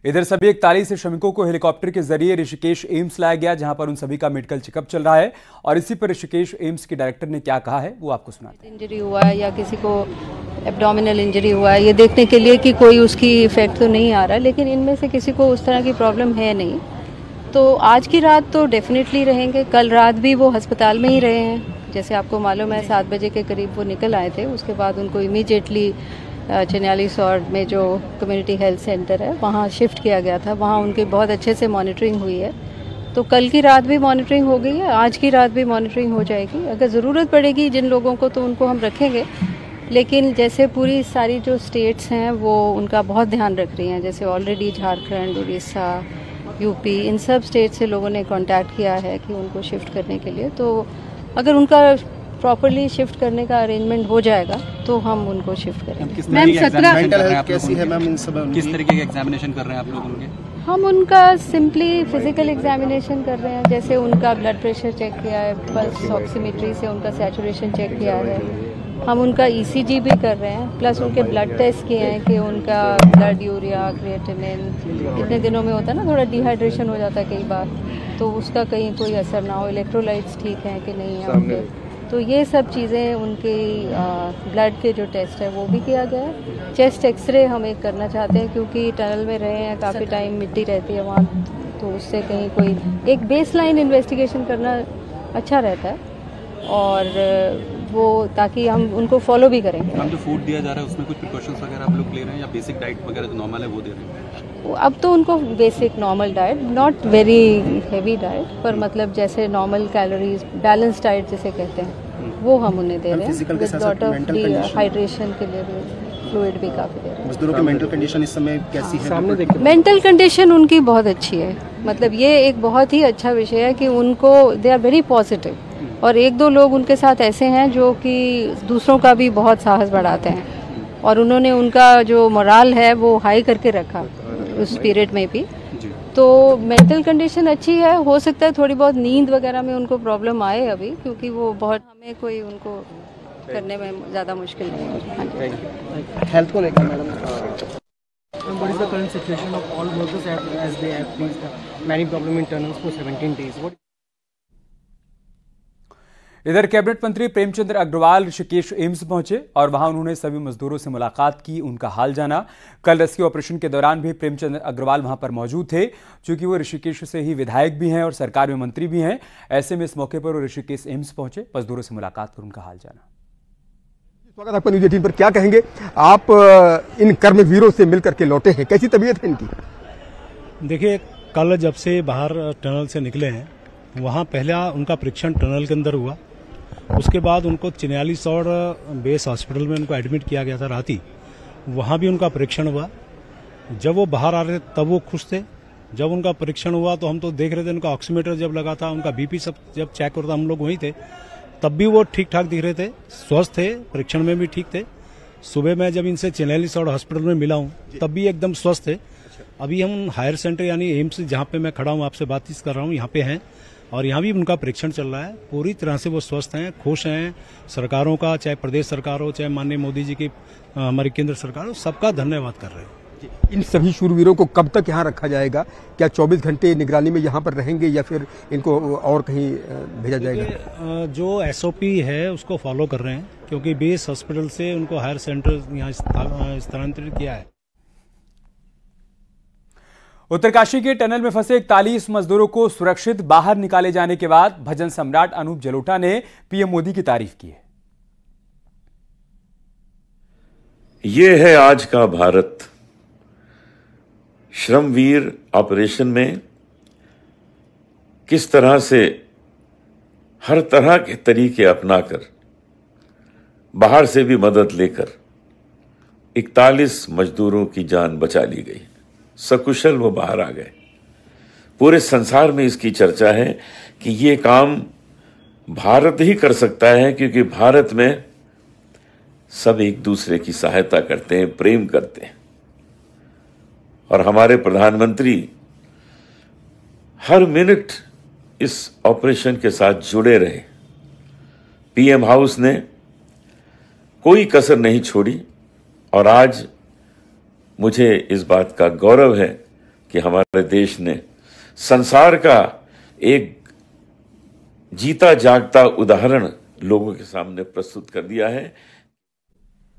इधर सभी 41 श्रमिकों को हेलीकॉप्टर के जरिए ऋषिकेश एम्स लाया गया, जहां पर उन सभी का मेडिकल चेकअप चल रहा है। और इसी पर ऋषिकेश एम्स के डायरेक्टर ने क्या कहा है वो आपको सुनाते हैं। इंजरी हुआ है या किसी को एब्डोमिनल इंजरी हुआ है, ये देखने के लिए कि कोई उसकी इफेक्ट तो नहीं आ रहा, लेकिन इनमें से किसी को उस तरह की प्रॉब्लम है नहीं। तो आज की रात तो डेफिनेटली रहेंगे। कल रात भी वो अस्पताल में ही रहे हैं। जैसे आपको मालूम है 7 बजे के करीब वो निकल आए थे। उसके बाद उनको इमीडिएटली चिन्याली सौर में जो कम्युनिटी हेल्थ सेंटर है वहाँ शिफ्ट किया गया था। वहाँ उनकी बहुत अच्छे से मॉनिटरिंग हुई है। तो कल की रात भी मॉनिटरिंग हो गई है, आज की रात भी मॉनिटरिंग हो जाएगी। अगर ज़रूरत पड़ेगी जिन लोगों को तो उनको हम रखेंगे, लेकिन जैसे पूरी सारी जो स्टेट्स हैं वो उनका बहुत ध्यान रख रही हैं। जैसे ऑलरेडी झारखंड, उड़ीसा, यूपी, इन सब स्टेट से लोगों ने कांटेक्ट किया है कि उनको शिफ्ट करने के लिए। तो अगर उनका प्रॉपरली शिफ्ट करने का अरेंजमेंट हो जाएगा तो हम उनको शिफ्ट करेंगे। मैम 17 कैसी है मैम? इन सब किस तरीके के एग्जामिनेशन कर रहे हैं आप लोग उनके? हम उनका सिंपली फिजिकल एग्जामिनेशन कर रहे हैं। जैसे उनका ब्लड प्रेशर चेक किया है, पल्स ऑक्सीमीट्री से उनका सैचुरेशन चेक किया है। हम उनका ईसीजी भी कर रहे हैं, प्लस उनके ब्लड टेस्ट किए हैं कि उनका ब्लड यूरिया, क्रिएटिनिन, इतने दिनों में होता है ना, थोड़ा डिहाइड्रेशन हो जाता है कई बार, तो उसका कहीं कोई असर ना हो। इलेक्ट्रोलाइट्स ठीक हैं कि नहीं है उनके। तो ये सब चीज़ें उनके ब्लड के जो टेस्ट है वो भी किया गया है। चेस्ट एक्सरे हम एक करना चाहते हैं क्योंकि टनल में रहे हैं काफ़ी टाइम, मिट्टी रहती है वहाँ, तो उससे कहीं कोई एक बेसलाइन इन्वेस्टिगेशन करना अच्छा रहता है। और वो ताकि हम उनको फॉलो भी करेंगे। हम जो फूड दिया जा रहा है उसमें कुछ प्रिकॉशंस वगैरह आप लोग ले रहे हैं या बेसिक डाइट वगैरह जो नॉर्मल है वो दे रहे हैं? अब तो उनको basic normal diet, not very heavy diet, पर मतलब जैसे नॉर्मल कैलोरीज, बैलेंस डाइट जिसे कहते हैं, वो हम उन्हें दे रहे हैं। विद लॉट ऑफ हाइड्रेशन के लिए भी फ्लूइड भी काफ़ी दे रहे हैं। मजदूरों की मेंटल कंडीशन इस समय कैसी है? मेंटल कंडीशन उनकी बहुत अच्छी है। मतलब ये एक बहुत ही अच्छा विषय है कि उनको दे आर वेरी पॉजिटिव। और 1-2 लोग उनके साथ ऐसे हैं जो कि दूसरों का भी बहुत साहस बढ़ाते हैं, और उन्होंने उनका जो मोराल है वो हाई करके रखा उस पीरियड में भी। तो मेंटल कंडीशन अच्छी है। हो सकता है थोड़ी बहुत नींद वगैरह में उनको प्रॉब्लम आए अभी, क्योंकि वो बहुत, हमें कोई उनको करने में ज़्यादा मुश्किल नहीं है। हेल्थ को लेकर madam, what is the current situation of all workers as they have faced many problem in tunnels for 17 days? इधर कैबिनेट मंत्री प्रेमचंद अग्रवाल ऋषिकेश एम्स पहुंचे और वहां उन्होंने सभी मजदूरों से मुलाकात की, उनका हाल जाना। कल रेस्क्यू ऑपरेशन के दौरान भी प्रेमचंद अग्रवाल वहां पर मौजूद थे, क्योंकि वो ऋषिकेश से ही विधायक भी हैं और सरकार में मंत्री भी हैं। ऐसे में इस मौके पर वो ऋषिकेश एम्स पहुंचे, मजदूरों से मुलाकात कर उनका हाल जाना। स्वागत आपका न्यूज़ 18 पर। क्या कहेंगे आप, इन कर्मवीरों से मिलकर के लौटे हैं, कैसी तबीयत है इनकी? देखिए, कल जब से बाहर टनल से निकले हैं, वहाँ पहला उनका परीक्षण टनल के अंदर हुआ। उसके बाद उनको चिन्याली सौर बेस हॉस्पिटल में उनको एडमिट किया गया था रात ही, वहाँ भी उनका परीक्षण हुआ। जब वो बाहर आ रहे थे तब वो खुश थे। जब उनका परीक्षण हुआ तो हम तो देख रहे थे, उनका ऑक्सीमीटर जब लगा था, उनका बीपी सब जब चेक हो रहा था, हम लोग वहीं थे, तब भी वो ठीक ठाक दिख रहे थे, स्वस्थ थे, परीक्षण में भी ठीक थे। सुबह मैं जब इनसे चिन्याली सौर हॉस्पिटल में मिला हूँ तब भी एकदम स्वस्थ थे। अभी हम हायर सेंटर यानी एम्स जहाँ पे मैं खड़ा हूँ, आपसे बातचीत कर रहा हूँ, यहाँ पे हैं और यहाँ भी उनका परीक्षण चल रहा है। पूरी तरह से वो स्वस्थ हैं, खुश हैं। सरकारों का, चाहे प्रदेश सरकार हो, चाहे माननीय मोदी जी की हमारी केंद्र सरकार हो, सबका धन्यवाद कर रहे हैं। इन सभी शूरवीरों को कब तक यहाँ रखा जाएगा? क्या 24 घंटे निगरानी में यहाँ पर रहेंगे या फिर इनको और कहीं भेजा जाएगा? जो एसओपी है उसको फॉलो कर रहे हैं, क्योंकि बेस हॉस्पिटल से उनको हायर सेंटर यहाँ स्थानांतरित किया है। उत्तरकाशी के टनल में फंसे 41 मजदूरों को सुरक्षित बाहर निकाले जाने के बाद भजन सम्राट अनूप जलोटा ने पीएम मोदी की तारीफ की है। ये है आज का भारत। श्रमवीर ऑपरेशन में किस तरह से हर तरह के तरीके अपनाकर बाहर से भी मदद लेकर 41 मजदूरों की जान बचा ली गई। सकुशल वो बाहर आ गए। पूरे संसार में इसकी चर्चा है कि ये काम भारत ही कर सकता है, क्योंकि भारत में सब एक दूसरे की सहायता करते हैं, प्रेम करते हैं। और हमारे प्रधानमंत्री हर मिनट इस ऑपरेशन के साथ जुड़े रहे। पीएम हाउस ने कोई कसर नहीं छोड़ी और आज मुझे इस बात का गौरव है कि हमारे देश ने संसार का एक जीता जागता उदाहरण लोगों के सामने प्रस्तुत कर दिया है